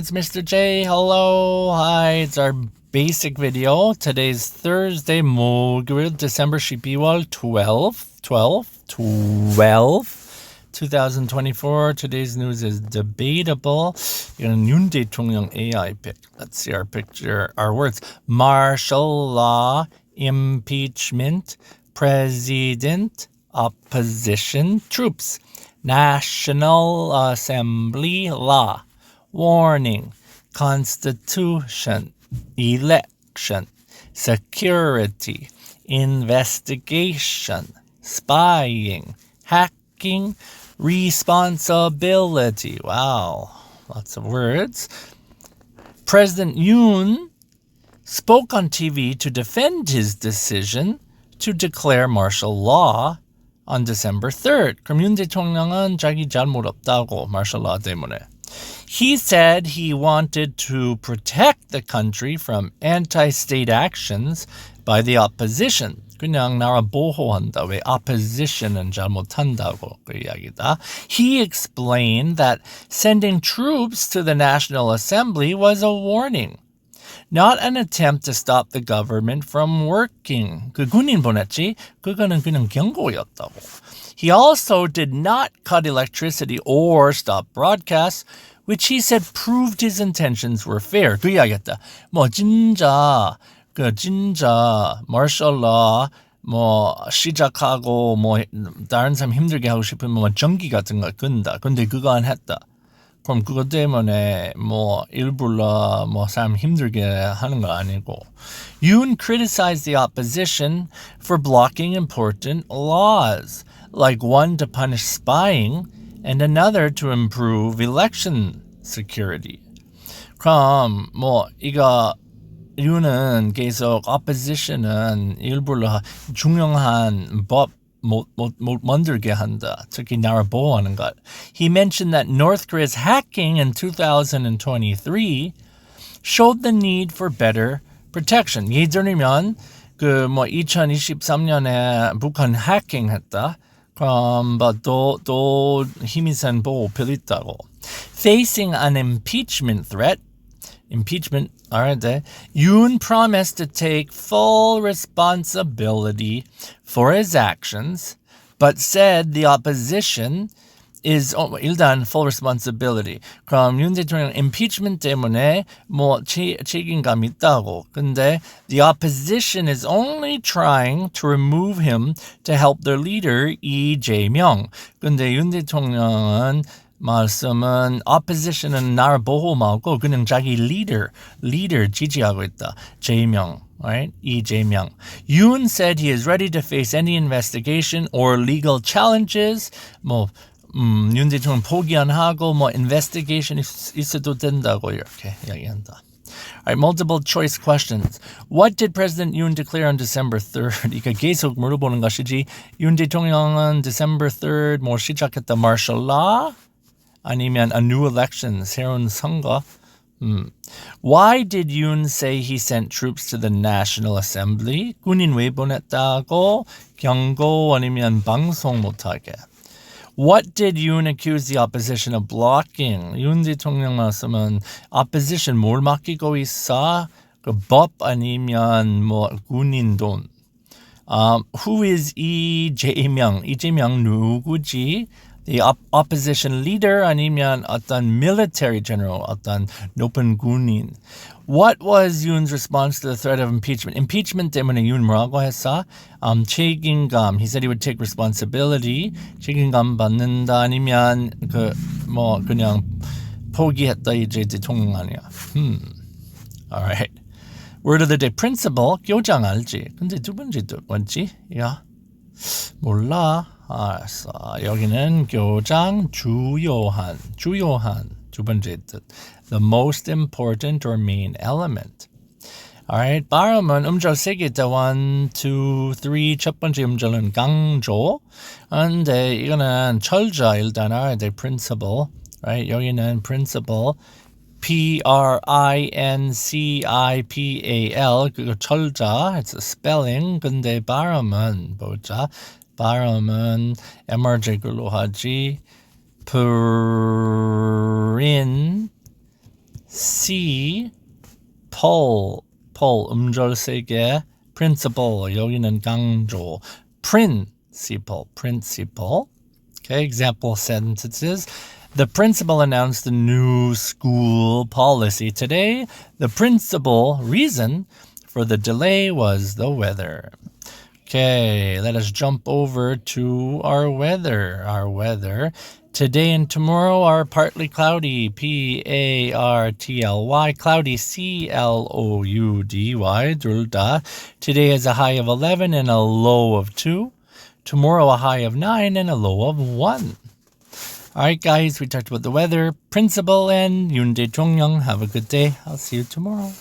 It's Mr. J. Hello. Hi. It's our basic video. Today's Thursday, 목요일, December 12월 12, 2024. Today's news is debatable. 이건 윤 대통령 AI pick. Let's see our picture, our words. Martial law, impeachment, president, opposition, troops, National Assembly law. Warning, constitution, election, security, investigation, spying, hacking, responsibility. Wow, lots of words. President Yoon spoke on TV to defend his decision to declare martial law on December 3rd. 그럼 윤 대통령은 자기 잘못 없다고 martial law 때문에. He said he wanted to protect the country from anti-state actions by the opposition. 그냥 나라 보호한다. 왜 opposition은 잘못한다고 그 이야기다. He explained that sending troops to the National Assembly was a warning, not an attempt to stop the government from working. 그 군인 보냈지? 그거는 그냥 경고였다고. He also did not cut electricity or stop broadcasts, which he said proved his intentions were fair. 그 이야기했다. 진짜 martial law 시작하고 다른 사람 힘들게 하고 싶으면 전기 같은 거 끈다. 근데 그거 안 했다. 그럼 그것 때문에 일부러 사람 힘들게 하는 거 아니고. Yoon criticized the opposition for blocking important laws, like one to punish spying and another to improve election security. 그럼 이거 윤은 계속 opposition은 일부러 중요한 법 못 만들게 한다. 특히 나라 보호하는 것. He mentioned that North Korea's hacking in 2023 showed the need for better protection. 예를 들면 2023년에 북한 해킹했다. 그럼 또 힘이 센 보호 필요 있다고. Facing an impeachment threat, Yoon promised to take full responsibility for his actions, but said the opposition is 일단 full responsibility. 그럼 윤 대통령 impeachment 때문에 책임감 있다고. 근데 the opposition is only trying to remove him to help their leader Lee Jae-myung. 근데 윤 대통령은 말씀은 opposition은 나라 보호 말고 그냥 자기 leader 지지하고 있다. Jae-myung, right? Lee Jae-myung. Yoon said he is ready to face any investigation or legal challenges. 윤 대통령 포기 안 하고 investigation 있어도 된다고 이렇게 이야기한다. All right, multiple choice questions. What did President Yoon declare on December 3rd? 이게 계속 물어보는 것이지. 윤 대통령은 December 3rd 시작했다 martial law? 아니면 a new election, 새로운 선거? Why did Yoon say he sent troops to the National Assembly? 군인 왜 보냈다고? 경고 아니면 방송 못하게? What did Yoon accuse the opposition of blocking? 윤 대통령 말씀은 opposition 뭘 맡기고 있어? 법 아니면 군인 돈? Who is Lee Jae-myung? 이 Jae-myung 누구지? The opposition leader 아니면 어떤 military general, 어떤 높은 군인. What was Yoon's response to the threat of impeachment? Impeachment 때문에 Yoon 뭐라고 했어? 책임감. He said he would take responsibility. 책임감 받는다 아니면 그냥 포기했다 이제 대통령 아니야. Alright. Word of the day. Principle. 교장 알지? 근데 두 번째 뭐지? 야. 몰라. 알았어. 여기는 교장 주요한 두 번째 뜻. The most important or main element. Alright. 발음은 음절 세 개 있다. 1, 2, 3. 첫 번째 음절은 강조. 근데 이거는 철자 일단 알아야 돼. Principle. Right? 여기는 principle. P-R-I-N-C-I-P-A-L. 그거 철자. It's a spelling. 근데 발음은 보자. 발음은 MRJ글로 하지. C. Pole. 음절 3개. Principal. 여기는 강조. Principal. Okay, example sentences. The principal announced the new school policy today. The principal reason for the delay was the weather. Okay, let us jump over to our weather. Today and tomorrow are partly cloudy, PARTLY, cloudy, CLOUDY, 둘 다. Today has a high of 11 and a low of 2. Tomorrow a high of 9 and a low of 1. Alright guys, we talked about the weather, principal, and Yoon Dae-jong. Have a good day. I'll see you tomorrow.